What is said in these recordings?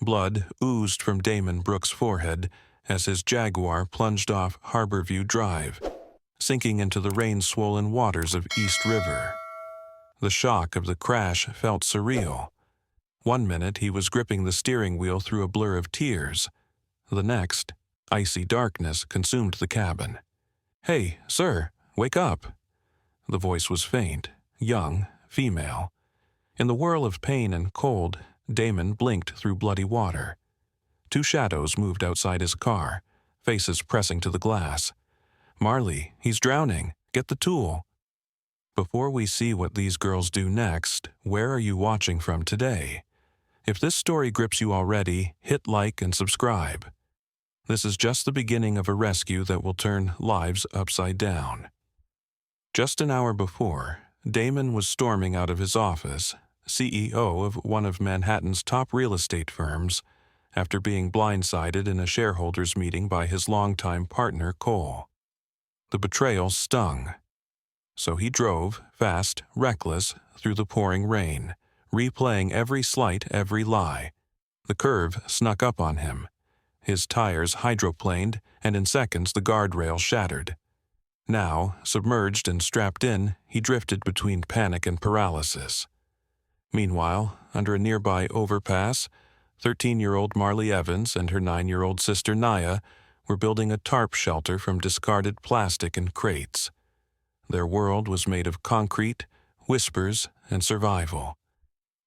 Blood oozed from Damon Brooks' forehead as his Jaguar plunged off Harborview Drive, sinking into the rain-swollen waters of East River. The shock of the crash felt surreal. One minute he was gripping the steering wheel through a blur of tears. The next, icy darkness consumed the cabin. "Hey, sir, wake up." The voice was faint, young, female. In the whirl of pain and cold, Damon blinked through bloody water. Two shadows moved outside his car, faces pressing to the glass. "Marley, he's drowning. Get the tool." Before we see what these girls do next, where are you watching from today? If this story grips you already, hit like and subscribe. This is just the beginning of a rescue that will turn lives upside down. Just an hour before, Damon was storming out of his office, CEO of one of Manhattan's top real estate firms, after being blindsided in a shareholders' meeting by his longtime partner, Cole. The betrayal stung. So he drove, fast, reckless, through the pouring rain, replaying every slight, every lie. The curve snuck up on him. His tires hydroplaned, and in seconds the guardrail shattered. Now, submerged and strapped in, he drifted between panic and paralysis. Meanwhile, under a nearby overpass, 13-year-old Marley Evans and her 9-year-old sister Naya were building a tarp shelter from discarded plastic and crates. Their world was made of concrete, whispers, and survival.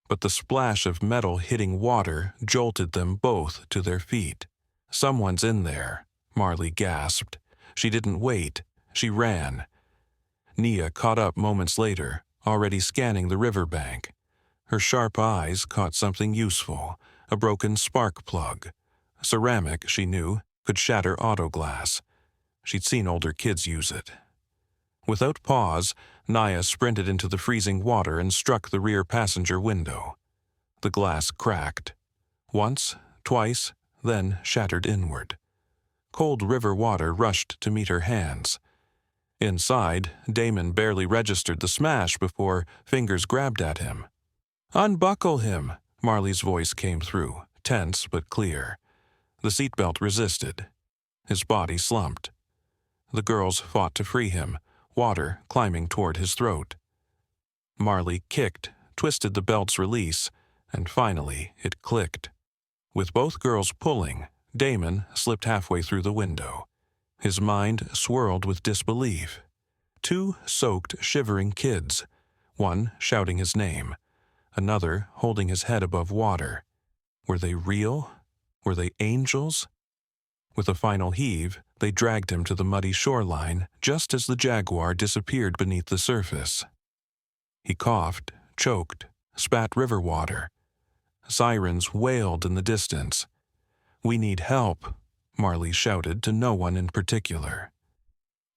But the splash of metal hitting water jolted them both to their feet. "Someone's in there," Marley gasped. She didn't wait. She ran. Nia caught up moments later, already scanning the riverbank. Her sharp eyes caught something useful, a broken spark plug. Ceramic, she knew, could shatter auto glass. She'd seen older kids use it. Without pause, Naya sprinted into the freezing water and struck the rear passenger window. The glass cracked. Once, twice, then shattered inward. Cold river water rushed to meet her hands. Inside, Damon barely registered the smash before fingers grabbed at him. "Unbuckle him," Marley's voice came through, tense but clear. The seatbelt resisted. His body slumped. The girls fought to free him, water climbing toward his throat. Marley kicked, twisted the belt's release, and finally it clicked. With both girls pulling, Damon slipped halfway through the window. His mind swirled with disbelief. Two soaked, shivering kids, one shouting his name, another holding his head above water. Were they real? Were they angels? With a final heave, they dragged him to the muddy shoreline just as the Jaguar disappeared beneath the surface. He coughed, choked, spat river water. Sirens wailed in the distance. "We need help," Marley shouted to no one in particular.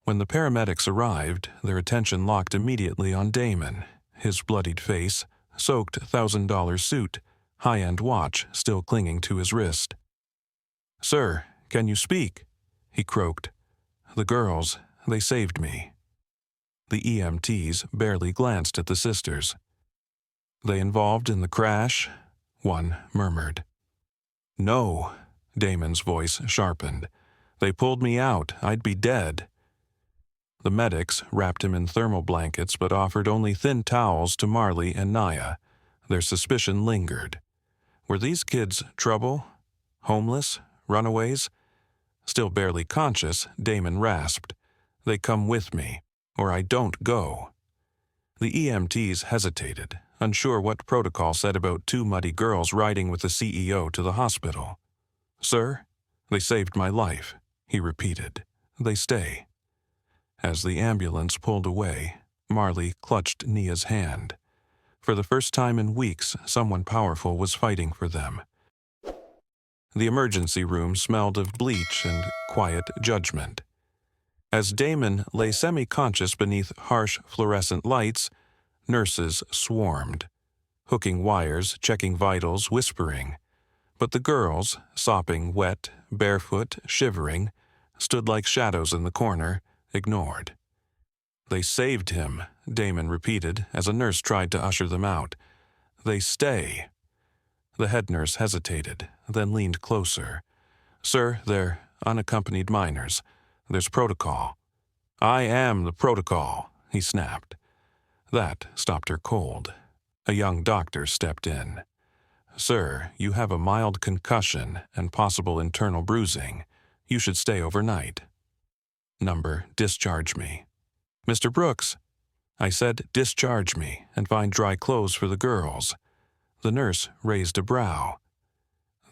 When the paramedics arrived, their attention locked immediately on Damon, his bloodied face, soaked $1,000 suit, high-end watch still clinging to his wrist. "Sir, can you speak?" he croaked. "The girls, they saved me." The EMTs barely glanced at the sisters. "They involved in the crash?" one murmured. "No," Damon's voice sharpened. "They pulled me out. I'd be dead." The medics wrapped him in thermal blankets but offered only thin towels to Marley and Naya. Their suspicion lingered. Were these kids trouble? Homeless? Runaways? Still barely conscious, Damon rasped, "They come with me, or I don't go." The EMTs hesitated, unsure what protocol said about two muddy girls riding with the CEO to the hospital. "Sir, they saved my life," he repeated. "They stay." As the ambulance pulled away, Marley clutched Nia's hand. For the first time in weeks, someone powerful was fighting for them. The emergency room smelled of bleach and quiet judgment. As Damon lay semi-conscious beneath harsh fluorescent lights, nurses swarmed, hooking wires, checking vitals, whispering. But the girls, sopping wet, barefoot, shivering, stood like shadows in the corner, ignored. "They saved him," Damon repeated as a nurse tried to usher them out. "They stay." The head nurse hesitated, then leaned closer. "Sir, they're unaccompanied minors. There's protocol." "I am the protocol," he snapped. That stopped her cold. A young doctor stepped in. "Sir, you have a mild concussion and possible internal bruising. You should stay overnight." Number, discharge me. "Mr. Brooks." "I said discharge me and find dry clothes for the girls." The nurse raised a brow.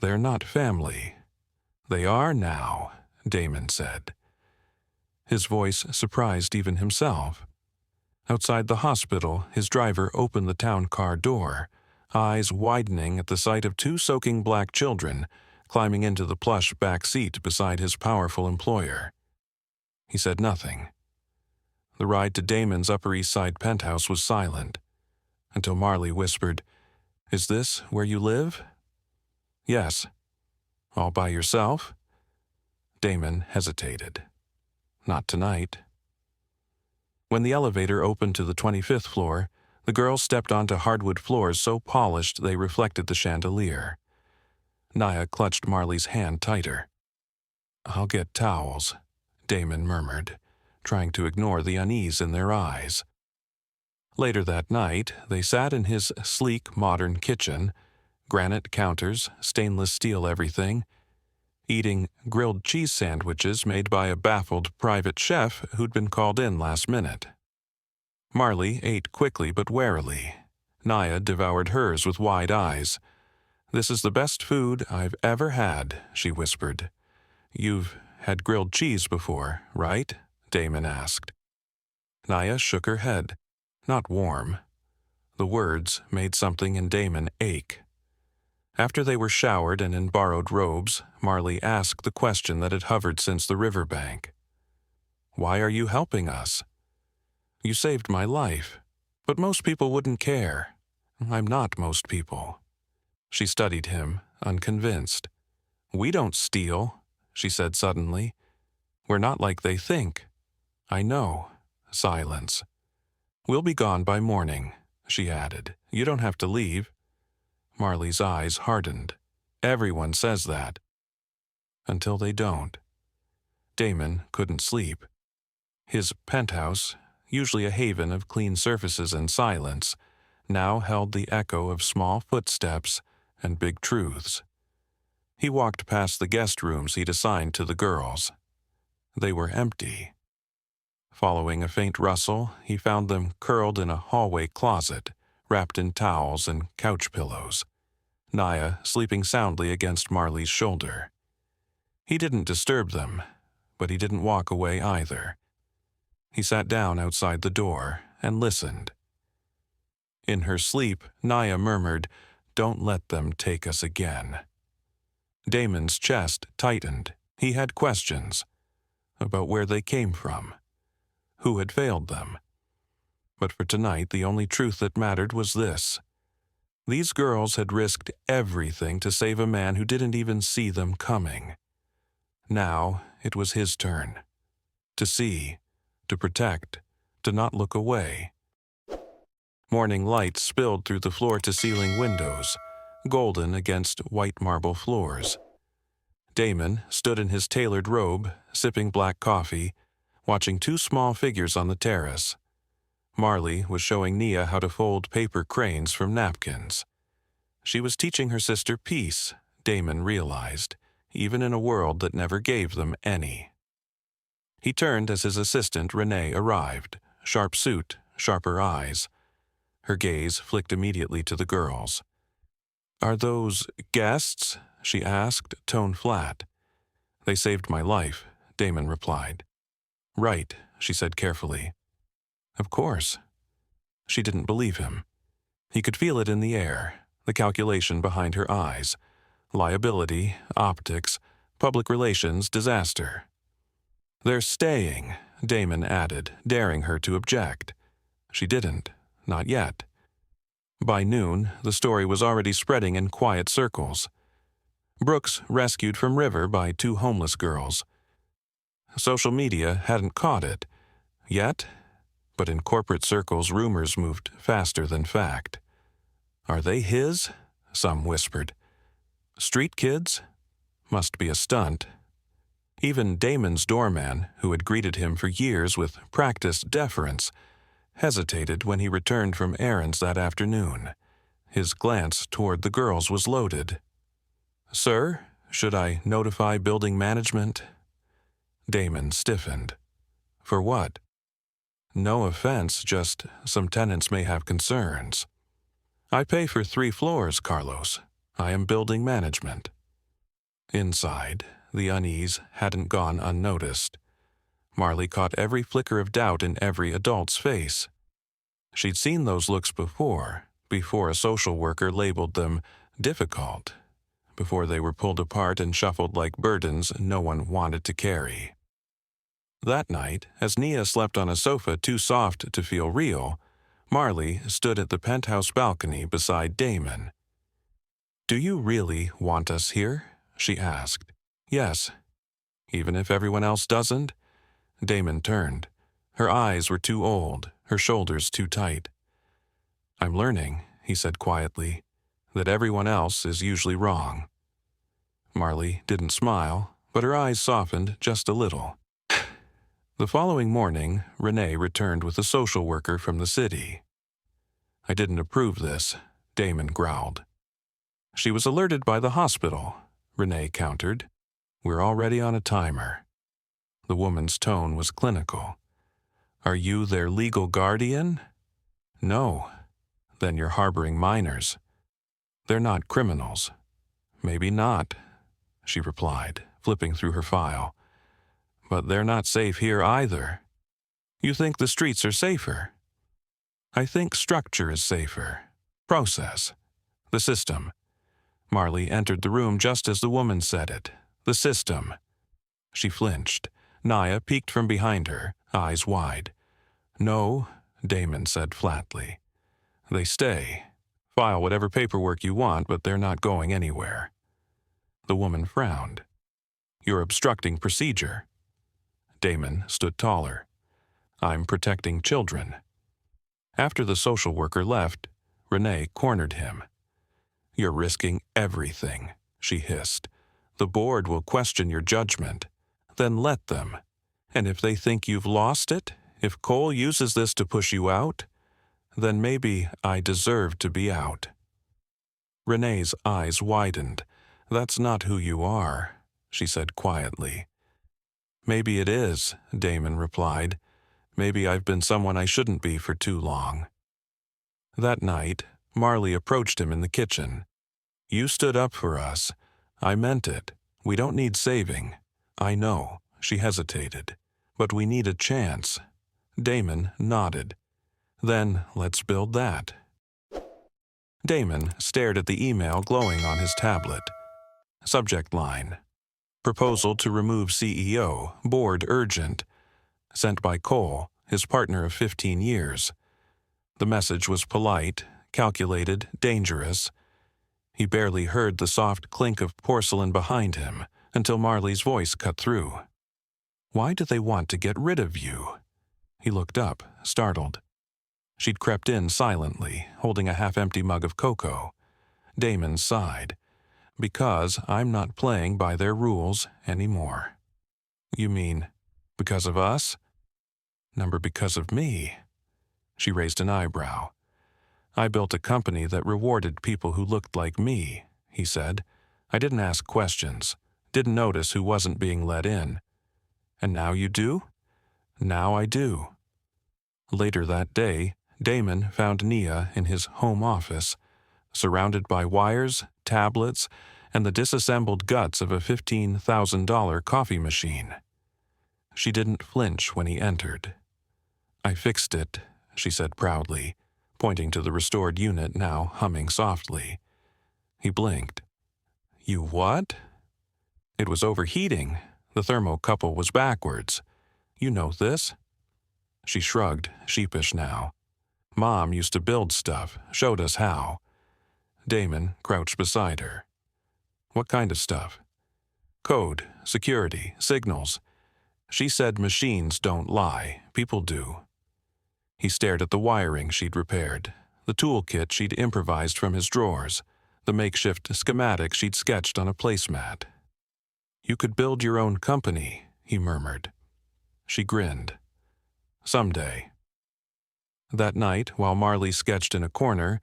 "They're not family." "They are now," Damon said. His voice surprised even himself. Outside the hospital, his driver opened the town car door, eyes widening at the sight of two soaking black children climbing into the plush back seat beside his powerful employer. He said nothing. The ride to Damon's Upper East Side penthouse was silent, until Marley whispered, "Is this where you live?" "Yes." "All by yourself?" Damon hesitated. "Not tonight." When the elevator opened to the 25th floor, the girls stepped onto hardwood floors so polished they reflected the chandelier. Naya clutched Marley's hand tighter. "I'll get towels," Damon murmured, trying to ignore the unease in their eyes. Later that night, they sat in his sleek, modern kitchen, granite counters, stainless steel everything, eating grilled cheese sandwiches made by a baffled private chef who'd been called in last minute. Marley ate quickly but warily. Naya devoured hers with wide eyes. "This is the best food I've ever had," she whispered. "You've had grilled cheese before, right?" Damon asked. Naya shook her head. "Not warm." The words made something in Damon ache. After they were showered and in borrowed robes, Marley asked the question that had hovered since the riverbank. "Why are you helping us?" "You saved my life. But most people wouldn't care. I'm not most people." She studied him, unconvinced. "We don't steal," she said suddenly. "We're not like they think." "I know." Silence. "We'll be gone by morning," she added. "You don't have to leave." Marley's eyes hardened. "Everyone says that." Until they don't. Damon couldn't sleep. His penthouse, usually a haven of clean surfaces and silence, now held the echo of small footsteps and big truths. He walked past the guest rooms he'd assigned to the girls. They were empty. Following a faint rustle, he found them curled in a hallway closet, wrapped in towels and couch pillows. Naya sleeping soundly against Marley's shoulder. He didn't disturb them, but he didn't walk away either. He sat down outside the door and listened. In her sleep, Naya murmured, "Don't let them take us again." Damon's chest tightened. He had questions about where they came from, who had failed them. But for tonight, the only truth that mattered was this. These girls had risked everything to save a man who didn't even see them coming. Now it was his turn. To see, to protect, to not look away. Morning light spilled through the floor-to-ceiling windows, golden against white marble floors. Damon stood in his tailored robe, sipping black coffee, watching two small figures on the terrace. Marley was showing Nia how to fold paper cranes from napkins. She was teaching her sister peace, Damon realized, even in a world that never gave them any. He turned as his assistant, Renee, arrived, sharp suit, sharper eyes. Her gaze flicked immediately to the girls. "Are those guests?" she asked, tone flat. "They saved my life," Damon replied. "Right," she said carefully. "Of course." She didn't believe him. He could feel it in the air, the calculation behind her eyes. Liability, optics, public relations, disaster. "They're staying," Damon added, daring her to object. She didn't, not yet. By noon, the story was already spreading in quiet circles. Brooks rescued from river by two homeless girls. Social media hadn't caught it, yet, but in corporate circles rumors moved faster than fact. "Are they his?" some whispered. Street kids? Must be a stunt. Even Damon's doorman, who had greeted him for years with practiced deference, hesitated when he returned from errands that afternoon. His glance toward the girls was loaded. Sir, should I notify building management? Damon stiffened. For what? No offense, just some tenants may have concerns. I pay for 3 floors, Carlos. I am building management. Inside, the unease hadn't gone unnoticed. Marley caught every flicker of doubt in every adult's face. She'd seen those looks before a social worker labeled them difficult, before they were pulled apart and shuffled like burdens no one wanted to carry. That night, as Nia slept on a sofa too soft to feel real, Marley stood at the penthouse balcony beside Damon. Do you really want us here? She asked. Yes. Even if everyone else doesn't? Damon turned. Her eyes were too old, her shoulders too tight. I'm learning, he said quietly, that everyone else is usually wrong. Marley didn't smile, but her eyes softened just a little. The following morning, Renee returned with a social worker from the city. I didn't approve this, Damon growled. She was alerted by the hospital, Renee countered. We're already on a timer. The woman's tone was clinical. Are you their legal guardian? No. Then you're harboring minors. They're not criminals. Maybe not, she replied, flipping through her file. But they're not safe here either. You think the streets are safer? I think structure is safer. Process. The system. Marley entered the room just as the woman said it. The system. She flinched. Nia peeked from behind her, eyes wide. No, Damon said flatly. They stay. File whatever paperwork you want, but they're not going anywhere. The woman frowned. You're obstructing procedure. Damon stood taller. I'm protecting children. After the social worker left, Renee cornered him. You're risking everything, she hissed. The board will question your judgment. Then let them. And if they think you've lost it, if Cole uses this to push you out, then maybe I deserve to be out. Renee's eyes widened. That's not who you are, she said quietly. Maybe it is, Damon replied. Maybe I've been someone I shouldn't be for too long. That night, Marley approached him in the kitchen. You stood up for us. I meant it. We don't need saving. I know, she hesitated. But we need a chance. Damon nodded. Then let's build that. Damon stared at the email glowing on his tablet. Subject line. Proposal to remove CEO, board urgent. Sent by Cole, his partner of 15 years. The message was polite, calculated, dangerous. He barely heard the soft clink of porcelain behind him until Marley's voice cut through. Why do they want to get rid of you? He looked up, startled. She'd crept in silently, holding a half-empty mug of cocoa. Damon sighed. Because I'm not playing by their rules anymore. You mean, because of us? Number because of me. She raised an eyebrow. I built a company that rewarded people who looked like me, he said. I didn't ask questions, didn't notice who wasn't being let in. And now you do? Now I do. Later that day, Damon found Nia in his home office, surrounded by wires, tablets, and the disassembled guts of a $15,000 coffee machine. She didn't flinch when he entered. I fixed it, she said proudly, pointing to the restored unit now humming softly. He blinked. You what? It was overheating. The thermocouple was backwards. You know this? She shrugged, sheepish now. Mom used to build stuff, showed us how. Damon crouched beside her. What kind of stuff? Code, security, signals. She said machines don't lie, people do. He stared at the wiring she'd repaired, the toolkit she'd improvised from his drawers, the makeshift schematic she'd sketched on a placemat. "You could build your own company," he murmured. She grinned. "Someday." That night, while Marley sketched in a corner,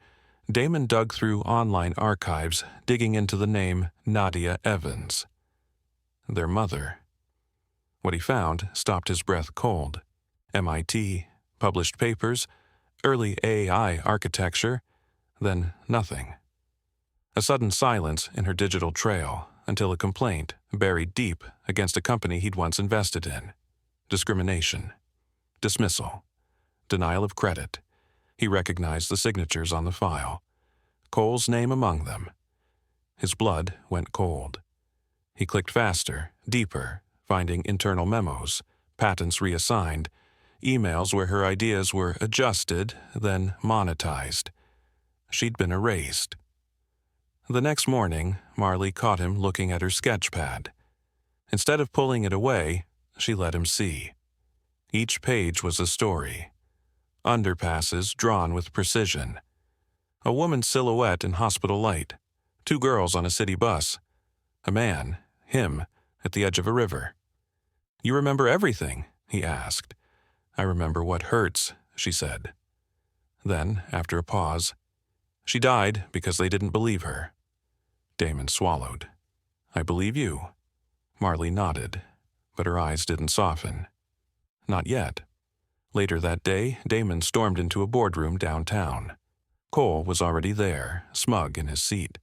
Damon dug through online archives, digging into the name Nadia Evans. Their mother. What he found stopped his breath cold. MIT, published papers, early AI architecture, then nothing. A sudden silence in her digital trail until a complaint buried deep against a company he'd once invested in. Discrimination. Dismissal. Denial of credit. He recognized the signatures on the file. Cole's name among them. His blood went cold. He clicked faster, deeper, finding internal memos, patents reassigned, emails where her ideas were adjusted, then monetized. She'd been erased. The next morning, Marley caught him looking at her sketch pad. Instead of pulling it away, she let him see. Each page was a story. Underpasses drawn with precision. A woman's silhouette in hospital light. 2 girls on a city bus. A man, him, at the edge of a river. "You remember everything?" he asked. "I remember what hurts," she said. Then, after a pause, "She died because they didn't believe her." Damon swallowed. "I believe you." Marley nodded, but her eyes didn't soften. Not yet. Later that day, Damon stormed into a boardroom downtown. Cole was already there, smug in his seat.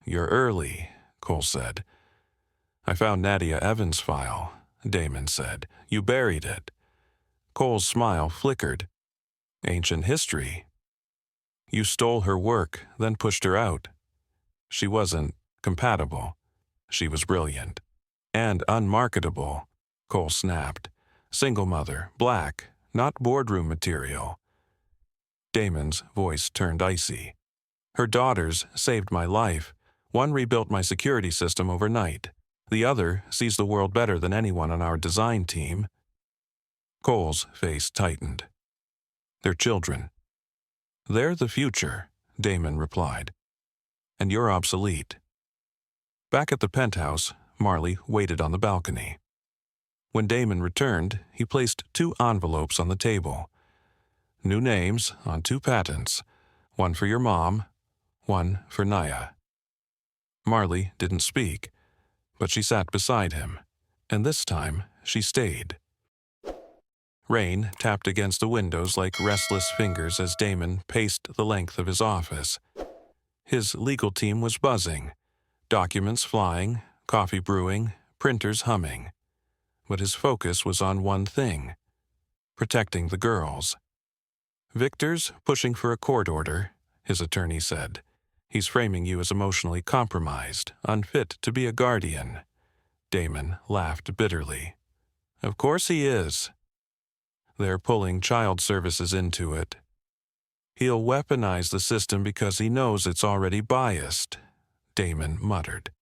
"You're early," Cole said. "I found Nadia Evans' file," Damon said. "You buried it." Cole's smile flickered. "Ancient history." "You stole her work, then pushed her out." "She wasn't compatible." "She was brilliant." "And unmarketable," Cole snapped. "Single mother, black, not boardroom material." Damon's voice turned icy. "Her daughters saved my life. One rebuilt my security system overnight. The other sees the world better than anyone on our design team." Cole's face tightened. "They're children." "They're the future," Damon replied. "And you're obsolete." Back at the penthouse, Marley waited on the balcony. When Damon returned, he placed 2 envelopes on the table. New names on 2 patents, one for your mom, one for Naya. Marley didn't speak, but she sat beside him, and this time she stayed. Rain tapped against the windows like restless fingers as Damon paced the length of his office. His legal team was buzzing, documents flying, coffee brewing, printers humming. But his focus was on one thing: protecting the girls. "Victor's pushing for a court order," his attorney said. "He's framing you as emotionally compromised, unfit to be a guardian." Damon laughed bitterly. "Of course he is." "They're pulling child services into it." "He'll weaponize the system because he knows it's already biased," Damon muttered.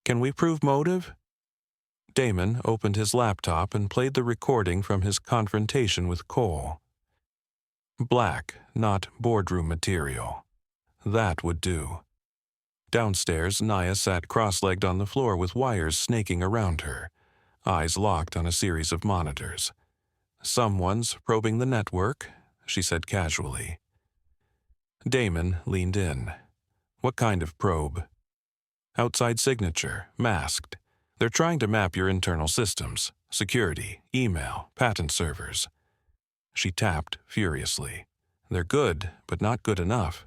"Can we prove motive?" Damon opened his laptop and played the recording from his confrontation with Cole. Black, not boardroom material. That would do. Downstairs, Naya sat cross-legged on the floor with wires snaking around her, eyes locked on a series of monitors. "Someone's probing the network," she said casually. Damon leaned in. "What kind of probe?" "Outside signature, masked. They're trying to map your internal systems, security, email, patent servers." She tapped furiously. "They're good, but not good enough."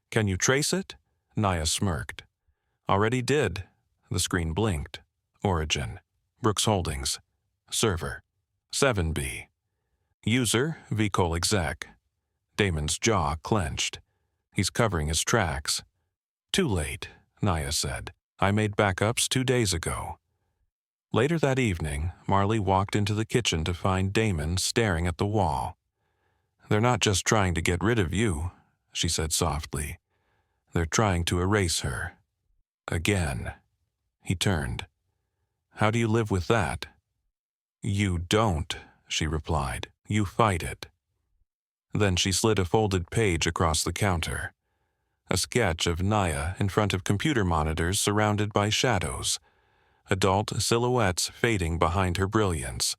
"Can you trace it?" Naya smirked. "Already did." The screen blinked. "Origin. Brooks Holdings. Server. 7B. User, vCole exec." Damon's jaw clenched. He's covering his tracks. "Too late," Naya said. "I made backups 2 days ago." Later that evening, Marley walked into the kitchen to find Damon staring at the wall. "They're not just trying to get rid of you," she said softly. "They're trying to erase her. Again." He turned. "How do you live with that?" "You don't," she replied. "You fight it." Then she slid a folded page across the counter. A sketch of Naya in front of computer monitors surrounded by shadows, adult silhouettes fading behind her brilliance.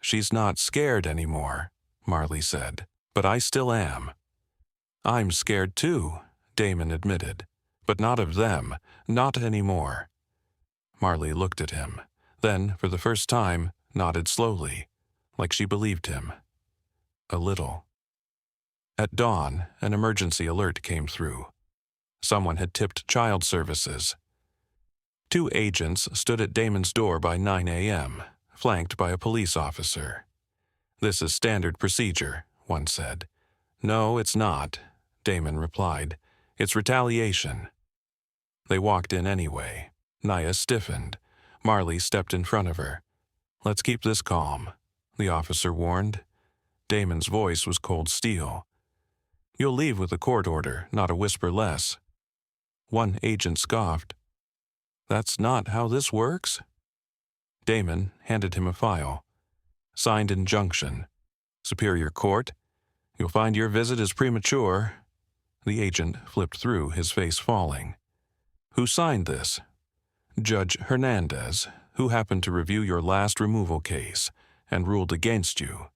"She's not scared anymore," Marley said, "but I still am." "I'm scared too," Damon admitted, "but not of them, not anymore." Marley looked at him, then, for the first time, nodded slowly, like she believed him. A little. At dawn, an emergency alert came through. Someone had tipped child services. 2 agents stood at Damon's door by 9 a.m., flanked by a police officer. "This is standard procedure," one said. "No, it's not," Damon replied. "It's retaliation." They walked in anyway. Naya stiffened. Marley stepped in front of her. "Let's keep this calm," the officer warned. Damon's voice was cold steel. "You'll leave with a court order, not a whisper less." One agent scoffed. "That's not how this works?" Damon handed him a file. "Signed injunction. Superior Court. You'll find your visit is premature." The agent flipped through, his face falling. "Who signed this?" "Judge Hernandez, who happened to review your last removal case and ruled against you."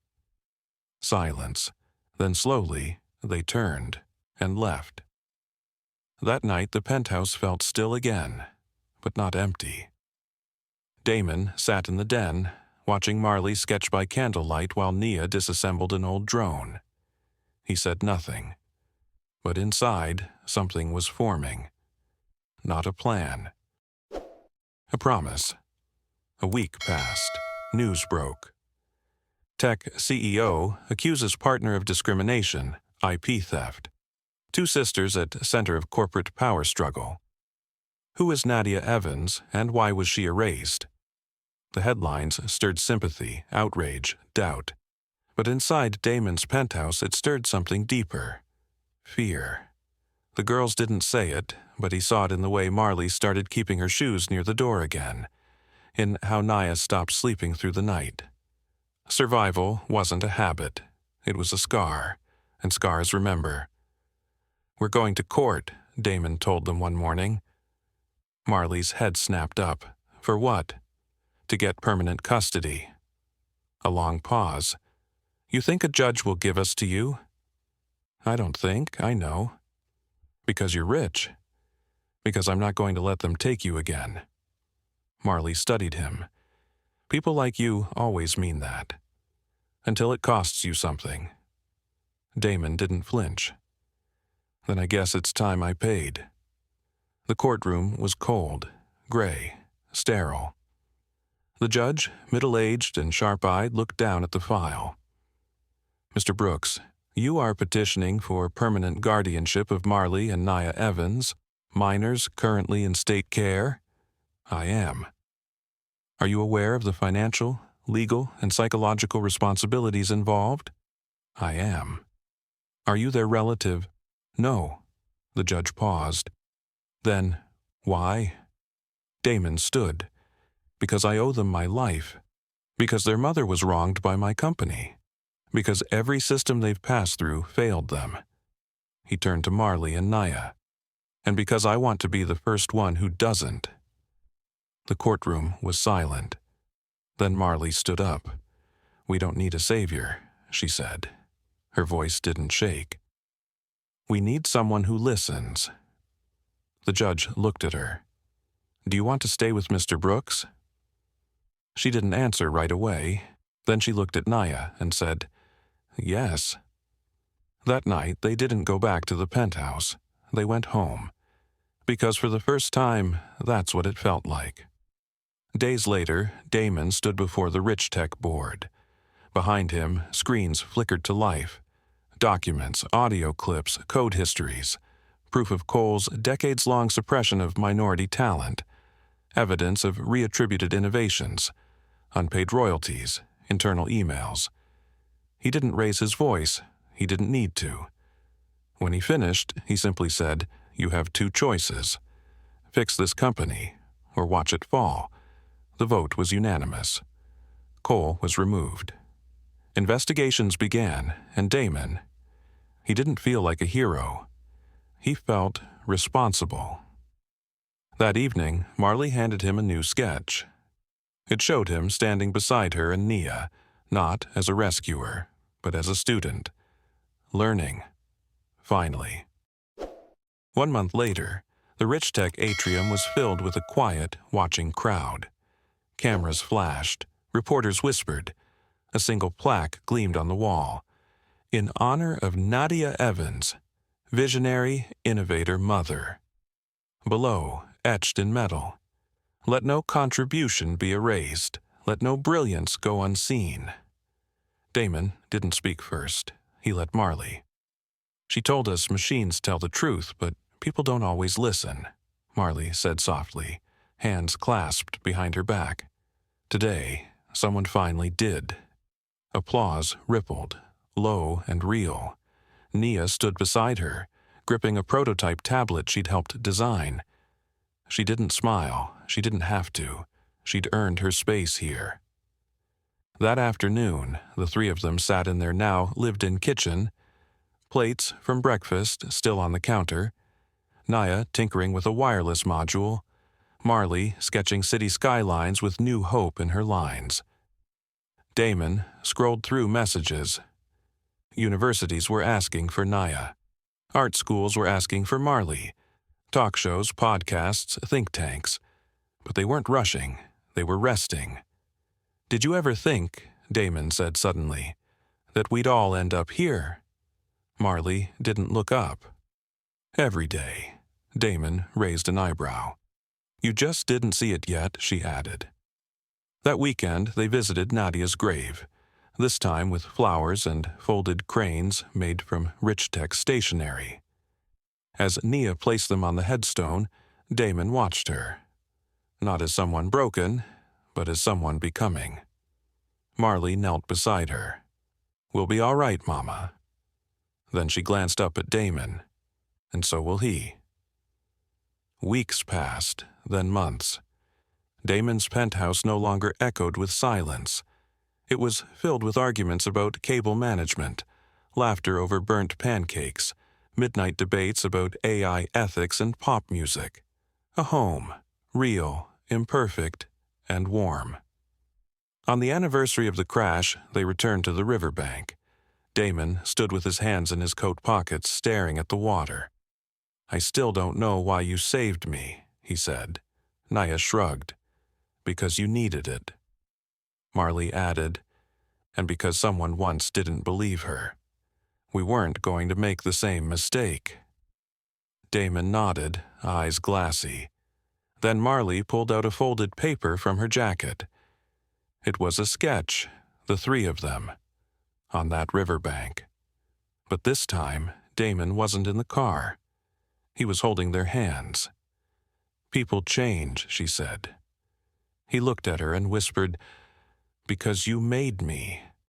Silence. Then slowly, they turned and left. That night the penthouse felt still again, but not empty. Damon sat in the den, watching Marley sketch by candlelight while Nia disassembled an old drone. He said nothing, but inside something was forming. Not a plan. A promise. A week passed. News broke. Tech CEO accuses partner of discrimination, IP theft. 2 sisters at center of corporate power struggle. Who is Nadia Evans, and why was she erased? The headlines stirred sympathy, outrage, doubt. But inside Damon's penthouse it stirred something deeper. Fear. The girls didn't say it, but he saw it in the way Marley started keeping her shoes near the door again, in how Naya stopped sleeping through the night. Survival wasn't a habit. It was a scar, and scars remember. "We're going to court," Damon told them one morning. Marley's head snapped up. For what? To get permanent custody. A long pause. "You think a judge will give us to you?" "I don't think, I know." "Because you're rich." "Because I'm not going to let them take you again." Marley studied him. "People like you always mean that. Until it costs you something." Damon didn't flinch. "Then I guess it's time I paid." The courtroom was cold, gray, sterile. The judge, middle-aged and sharp-eyed, looked down at the file. "Mr. Brooks, you are petitioning for permanent guardianship of Marley and Naya Evans, minors currently in state care?" "I am." "Are you aware of the financial, legal, and psychological responsibilities involved?" "I am." "Are you their relative?" "No." The judge paused. "Then, why?" Damon stood. "Because I owe them my life. Because their mother was wronged by my company. Because every system they've passed through failed them." He turned to Marley and Naya. "And because I want to be the first one who doesn't." The courtroom was silent. Then Marley stood up. "We don't need a savior," she said. Her voice didn't shake. "We need someone who listens." The judge looked at her. "Do you want to stay with Mr. Brooks?" She didn't answer right away. Then she looked at Naya and said, "Yes." That night they didn't go back to the penthouse. They went home. Because for the first time, that's what it felt like. Days later, Damon stood before the Rich Tech board. Behind him, screens flickered to life. Documents, audio clips, code histories. Proof of Cole's decades-long suppression of minority talent. Evidence of reattributed innovations. Unpaid royalties, internal emails. He didn't raise his voice. He didn't need to. When he finished, he simply said, "You have 2 choices. Fix this company, or watch it fall." The vote was unanimous. Cole was removed. Investigations began, and Damon, he didn't feel like a hero. He felt responsible. That evening, Marley handed him a new sketch. It showed him standing beside her and Nia, not as a rescuer, but as a student. Learning. Finally. 1 month later, the Rich Tech atrium was filled with a quiet, watching crowd. Cameras flashed, reporters whispered. A single plaque gleamed on the wall. In honor of Nadia Evans, visionary, innovator mother. Below, etched in metal, let no contribution be erased. Let no brilliance go unseen. Damon didn't speak first. He let Marley. She told us machines tell the truth, but people don't always listen, Marley said softly, hands clasped behind her back. Today, someone finally did. Applause rippled, low and real. Nia stood beside her, gripping a prototype tablet she'd helped design. She didn't smile. She didn't have to. She'd earned her space here. That afternoon, the three of them sat in their now lived-in kitchen, plates from breakfast still on the counter, Nia tinkering with a wireless module, Marley sketching city skylines with new hope in her lines. Damon scrolled through messages. Universities were asking for Nia. Art schools were asking for Marley. Talk shows, podcasts, think tanks. But they weren't rushing. They were resting. Did you ever think, Damon said suddenly, that we'd all end up here? Marley didn't look up. Every day. Damon raised an eyebrow. You just didn't see it yet, she added. That weekend, they visited Nadia's grave, this time with flowers and folded cranes made from Rich Tech stationery. As Nia placed them on the headstone, Damon watched her. Not as someone broken, but as someone becoming. Marley knelt beside her. We'll be all right, Mama. Then she glanced up at Damon, and so will he. Weeks passed, then months. Damon's penthouse no longer echoed with silence. It was filled with arguments about cable management, laughter over burnt pancakes, midnight debates about AI ethics and pop music. A home, real, imperfect, and warm. On the anniversary of the crash, they returned to the riverbank. Damon stood with his hands in his coat pockets, staring at the water. I still don't know why you saved me, he said. Nia shrugged. Because you needed it. Marley added, and because someone once didn't believe her. We weren't going to make the same mistake. Damon nodded, eyes glassy. Then Marley pulled out a folded paper from her jacket. It was a sketch, the three of them, on that riverbank. But this time, Damon wasn't in the car. He was holding their hands. People change, she said. He looked at her and whispered, because you made me.